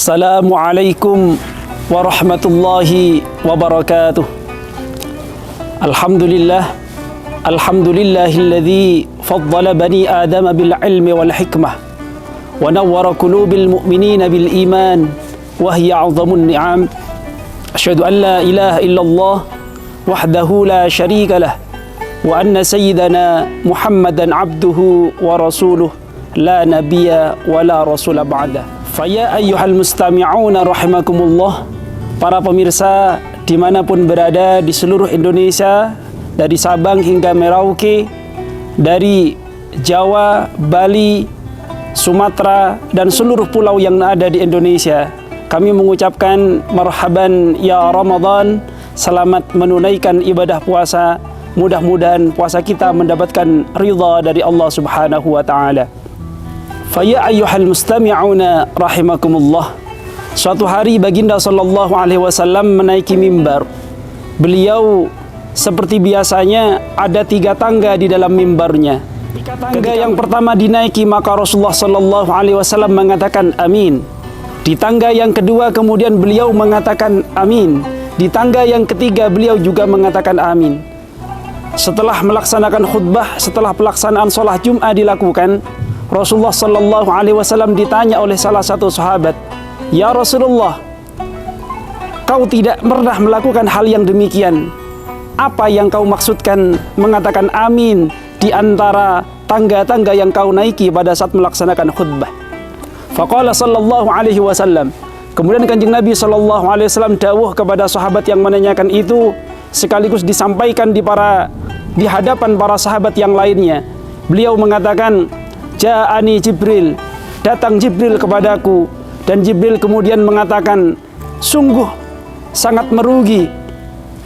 Assalamualaikum warahmatullahi wabarakatuh. Alhamdulillahilladzi faddala bani Adam bil ilmi wal hikmah wa nawwara qulubil mu'minina bil iman wa hiya 'azamun ni'am. Asyhadu an la ilaha illallah wahdahu la syarika lah wa anna sayyidana Muhammadan abduhu wa rasuluh la nabiyya wa la rasula ba'da. Faya ayyuhal mustami'una rahimakumullah, para pemirsa dimanapun berada di seluruh Indonesia, dari Sabang hingga Merauke, dari Jawa, Bali, Sumatera, dan seluruh pulau yang ada di Indonesia, kami mengucapkan marhaban ya Ramadan, selamat menunaikan ibadah puasa. Mudah-mudahan puasa kita mendapatkan ridha dari Allah Subhanahu wa Ta'ala. Faya ayyuhal mustami'una rahimakumullah. Suatu hari baginda sallallahu alaihi wasallam menaiki mimbar. Beliau seperti biasanya ada 3 tangga di dalam mimbarnya. Tangga yang pertama dinaiki, maka Rasulullah sallallahu alaihi wasallam mengatakan amin. Di tangga yang kedua kemudian beliau mengatakan amin. Di tangga yang ketiga beliau juga mengatakan amin. Setelah melaksanakan khutbah, setelah pelaksanaan sholat Jum'ah dilakukan, Rasulullah sallallahu alaihi wasallam ditanya oleh salah satu sahabat, "Ya Rasulullah, kau tidak pernah melakukan hal yang demikian. Apa yang kau maksudkan mengatakan amin di antara tangga-tangga yang kau naiki pada saat melaksanakan khutbah?" Faqala sallallahu alaihi wasallam. Kemudian Kanjeng Nabi sallallahu alaihi wasallam dawuh kepada sahabat yang menanyakan itu, sekaligus disampaikan di hadapan para sahabat yang lainnya. Beliau mengatakan, "Ja'ani Jibril, datang Jibril kepadaku." Dan Jibril kemudian mengatakan, "Sungguh sangat merugi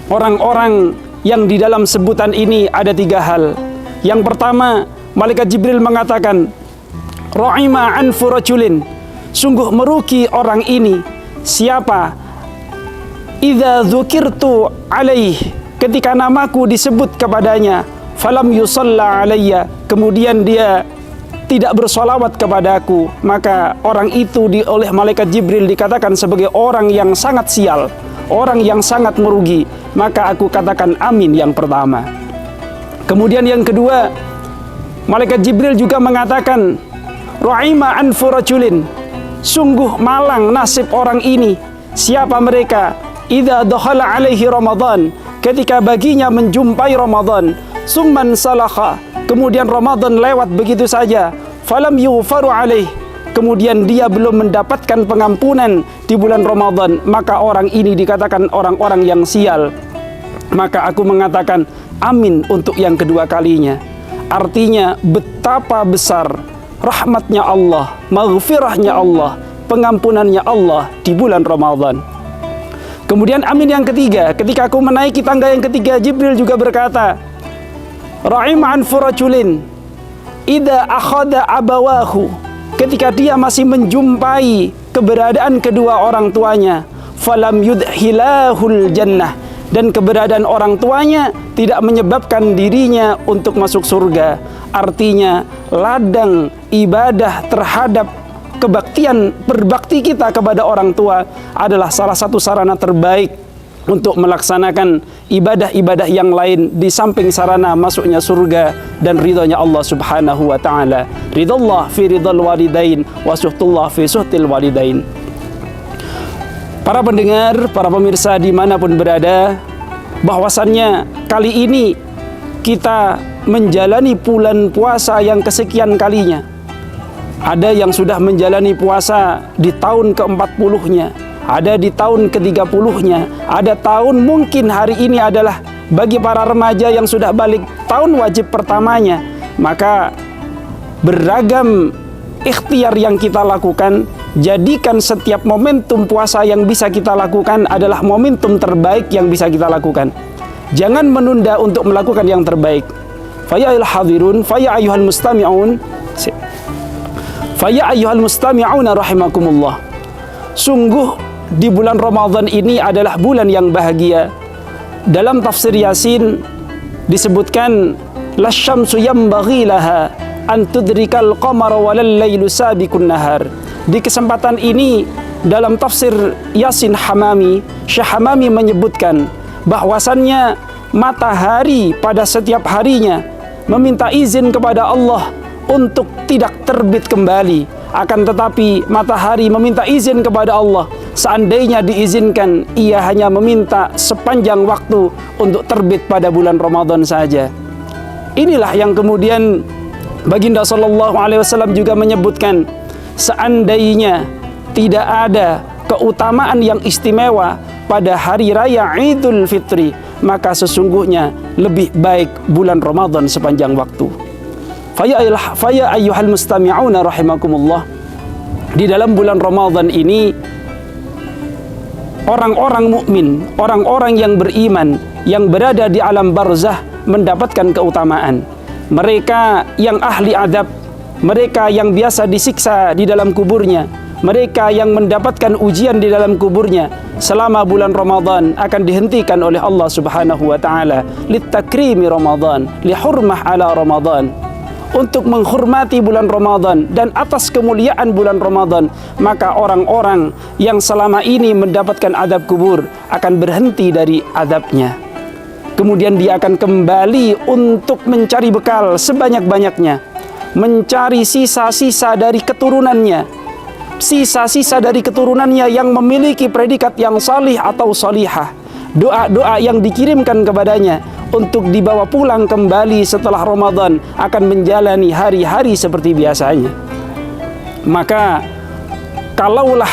orang-orang yang di dalam sebutan ini ada 3 hal. Yang pertama, malaikat Jibril mengatakan, Ra'ima anfu rajulin, sungguh merugi orang ini. Siapa? Idza dzukirtu alaih, ketika namaku disebut kepadanya, falam yusalla alayya, kemudian dia tidak bersolawat kepadaku, maka orang itu oleh malaikat Jibril dikatakan sebagai orang yang sangat sial, orang yang sangat merugi. Maka aku katakan amin yang pertama. Kemudian yang kedua, malaikat Jibril juga mengatakan, Ra'ima anfu rajulin, sungguh malang nasib orang ini. Siapa mereka? Idza dakhala alaihi Ramadan, ketika baginya menjumpai Ramadan, summan salakha, kemudian Ramadan lewat begitu saja, falam yughfaru alaih, kemudian dia belum mendapatkan pengampunan di bulan Ramadan, maka orang ini dikatakan orang-orang yang sial. Maka aku mengatakan amin untuk yang kedua kalinya. Artinya betapa besar rahmatnya Allah, maghfirahnya Allah, pengampunannya Allah di bulan Ramadan. Kemudian amin yang ketiga, ketika aku menaiki tangga yang ketiga, Jibril juga berkata, Ra'im anfu rajulin idza akhadha abawahu, ketika dia masih menjumpai keberadaan kedua orang tuanya, falam yudhilahul jannah, dan keberadaan orang tuanya tidak menyebabkan dirinya untuk masuk surga. Artinya ladang ibadah terhadap kebaktian, berbakti kita kepada orang tua adalah salah satu sarana terbaik untuk melaksanakan ibadah-ibadah yang lain di samping sarana masuknya surga dan ridhonya Allah Subhanahu wa Ta'ala. Ridallah fi ridal walidain wa suhtullah fi suhtil walidain. Para pendengar, para pemirsa dimanapun berada, bahwasannya kali ini kita menjalani bulan puasa yang kesekian kalinya. Ada yang sudah menjalani puasa di tahun ke-40-nya, ada di tahun ke-30-nya, ada tahun mungkin hari ini adalah bagi para remaja yang sudah balik tahun wajib pertamanya. Maka beragam ikhtiar yang kita lakukan, jadikan setiap momentum puasa yang bisa kita lakukan adalah momentum terbaik yang bisa kita lakukan. Jangan menunda untuk melakukan yang terbaik. Faya ayyuhal hadirun, faya ayyuhal mustami'un, faya ayyuhal mustami'una rahimakumullah. Sungguh di bulan Ramadan ini adalah bulan yang bahagia. Dalam tafsir Yasin disebutkan, lasyamsu yambaghi laha an tudrikal qamara walal lailu sabiqun nahar. Di kesempatan ini dalam tafsir Yasin Hamami, Syekh Hamami menyebutkan bahwasannya matahari pada setiap harinya meminta izin kepada Allah untuk tidak terbit kembali. Akan tetapi matahari meminta izin kepada Allah, seandainya diizinkan, ia hanya meminta sepanjang waktu untuk terbit pada bulan Ramadan saja. Inilah yang kemudian Baginda sallallahu alaihi wasallam juga menyebutkan, seandainya tidak ada keutamaan yang istimewa pada hari raya Idul Fitri, maka sesungguhnya lebih baik bulan Ramadan sepanjang waktu. Faya ayyuhal mustami'una rahimakumullah. Di dalam bulan Ramadan ini, orang-orang mukmin, orang-orang yang beriman, yang berada di alam barzah mendapatkan keutamaan. Mereka yang ahli adab, mereka yang biasa disiksa di dalam kuburnya, mereka yang mendapatkan ujian di dalam kuburnya selama bulan Ramadan akan dihentikan oleh Allah Subhanahu wa taala litakrimi Ramadan, lihurmah ala Ramadan, untuk menghormati bulan Ramadan dan atas kemuliaan bulan Ramadan. Maka orang-orang yang selama ini mendapatkan adab kubur akan berhenti dari adabnya. Kemudian dia akan kembali untuk mencari bekal sebanyak-banyaknya, mencari sisa-sisa dari keturunannya, sisa-sisa dari keturunannya yang memiliki predikat yang salih atau salihah, doa-doa yang dikirimkan kepadanya untuk dibawa pulang kembali setelah Ramadan, akan menjalani hari-hari seperti biasanya. Maka kalaulah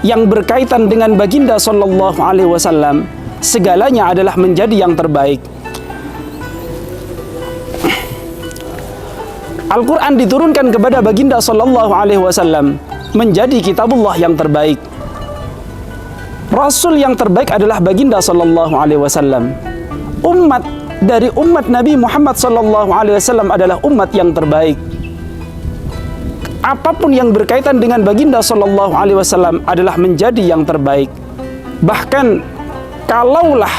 yang berkaitan dengan Baginda sallallahu alaihi wasallam, segalanya adalah menjadi yang terbaik. Al-Quran diturunkan kepada Baginda sallallahu alaihi wasallam menjadi kitabullah yang terbaik. Rasul yang terbaik adalah Baginda sallallahu alaihi wasallam. Umat dari umat Nabi Muhammad sallallahu alaihi wasallam adalah umat yang terbaik. Apapun yang berkaitan dengan Baginda sallallahu alaihi wasallam adalah menjadi yang terbaik. Bahkan kalaulah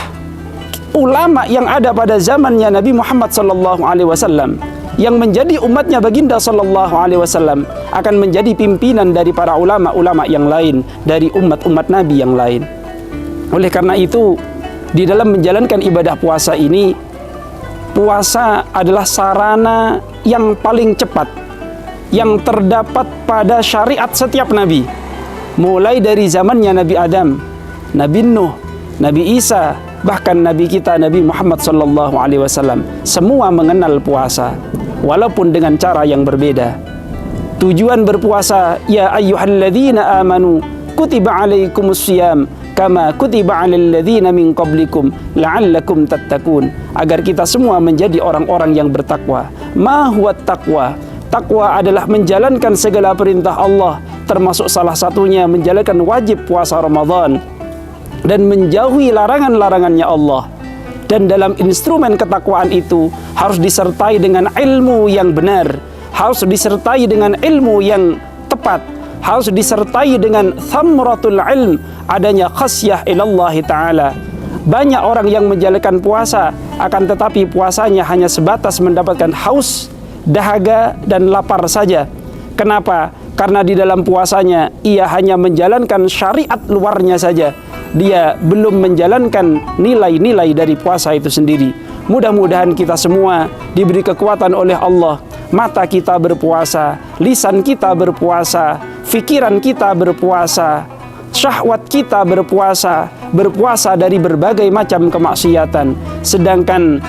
ulama yang ada pada zamannya Nabi Muhammad sallallahu alaihi wasallam yang menjadi umatnya Baginda sallallahu alaihi wasallam akan menjadi pimpinan dari para ulama-ulama yang lain, dari umat-umat Nabi yang lain. Oleh karena itu, di dalam menjalankan ibadah puasa ini, puasa adalah sarana yang paling cepat yang terdapat pada syariat setiap nabi, mulai dari zamannya Nabi Adam, Nabi Nuh, Nabi Isa, bahkan Nabi kita Nabi Muhammad sallallahu alaihi wasallam, semua mengenal puasa walaupun dengan cara yang berbeda. Tujuan berpuasa, ya ayyuhalladzina amanu kutiba alaikumussyiyam kama kutiba alal ladzina min qablikum la'allakum tattaqun, agar kita semua menjadi orang-orang yang bertakwa. Ma huwa taqwa? Takwa adalah menjalankan segala perintah Allah, termasuk salah satunya menjalankan wajib puasa Ramadan dan menjauhi larangan-larangannya Allah. Dan dalam instrumen ketakwaan itu harus disertai dengan ilmu yang benar, harus disertai dengan ilmu yang tepat, harus disertai dengan thamratul ilm, adanya khasyah ilallah ta'ala. Banyak orang yang menjalankan puasa, akan tetapi puasanya hanya sebatas mendapatkan haus, dahaga, dan lapar saja. Kenapa? Karena di dalam puasanya ia hanya menjalankan syariat luarnya saja. Dia belum menjalankan nilai-nilai dari puasa itu sendiri. Mudah-mudahan kita semua diberi kekuatan oleh Allah. Mata kita berpuasa, lisan kita berpuasa, fikiran kita berpuasa, syahwat kita berpuasa, berpuasa dari berbagai macam kemaksiatan. Sedangkan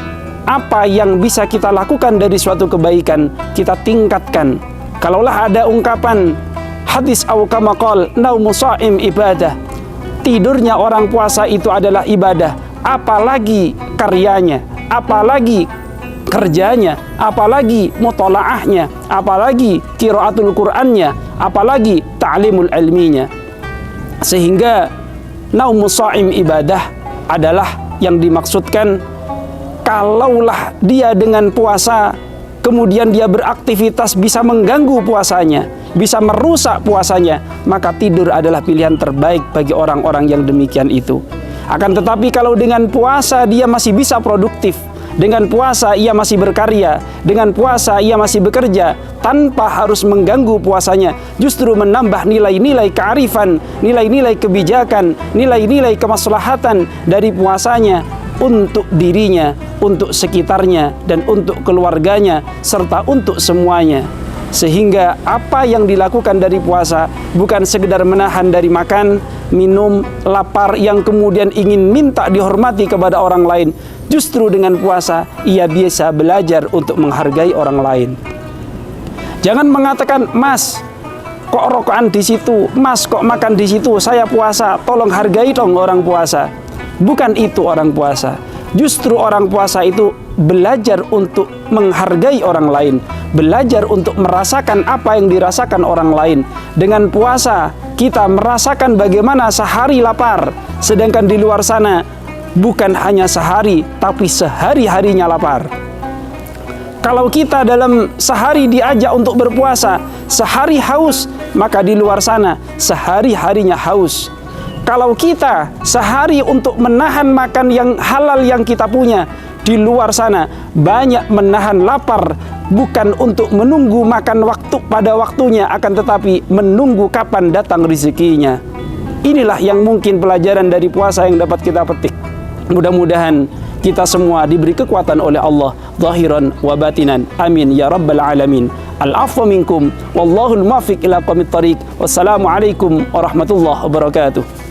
apa yang bisa kita lakukan dari suatu kebaikan, kita tingkatkan. Kalaulah ada ungkapan hadis au kama qala naumu shaim ibadah, tidurnya orang puasa itu adalah ibadah, apalagi karyanya, apalagi kerjanya, apalagi mutalaahnya, apalagi qiraatul Qur'annya, apalagi ta'limul ilminya. Sehingga naumu shaim ibadah adalah yang dimaksudkan. Kalaulah dia dengan puasa, kemudian dia beraktivitas bisa mengganggu puasanya, bisa merusak puasanya, maka tidur adalah pilihan terbaik bagi orang-orang yang demikian itu. Akan tetapi kalau dengan puasa dia masih bisa produktif, Dengan puasa ia masih berkarya, dengan puasa ia masih bekerja tanpa harus mengganggu puasanya, justru menambah nilai-nilai kearifan, nilai-nilai kebijakan, nilai-nilai kemaslahatan dari puasanya untuk dirinya, untuk sekitarnya, dan untuk keluarganya, serta untuk semuanya. Sehingga apa yang dilakukan dari puasa bukan sekedar menahan dari makan, minum, lapar yang kemudian ingin minta dihormati kepada orang lain. Justru dengan puasa ia bisa belajar untuk menghargai orang lain. Jangan mengatakan, "Mas, kok rokokan di situ? Mas, kok makan di situ? Saya puasa, tolong hargai dong orang puasa." Bukan itu orang puasa. Justru orang puasa itu belajar untuk menghargai orang lain, belajar untuk merasakan apa yang dirasakan orang lain. Dengan puasa kita merasakan bagaimana sehari lapar, sedangkan di luar sana bukan hanya sehari, tapi sehari-harinya lapar. Kalau kita dalam sehari diajak untuk berpuasa, sehari haus, maka di luar sana sehari-harinya haus. Kalau kita sehari untuk menahan makan yang halal yang kita punya, di luar sana banyak menahan lapar, bukan untuk menunggu makan waktu pada waktunya, akan tetapi menunggu kapan datang rezekinya. Inilah yang mungkin pelajaran dari puasa yang dapat kita petik. Mudah-mudahan kita semua diberi kekuatan oleh Allah zahiran wa batinan. Amin ya rabbal alamin. Al-afwa minkum wallahul muwaffiq ila aqwamit thariq. Wassalamualaikum warahmatullahi wabarakatuh.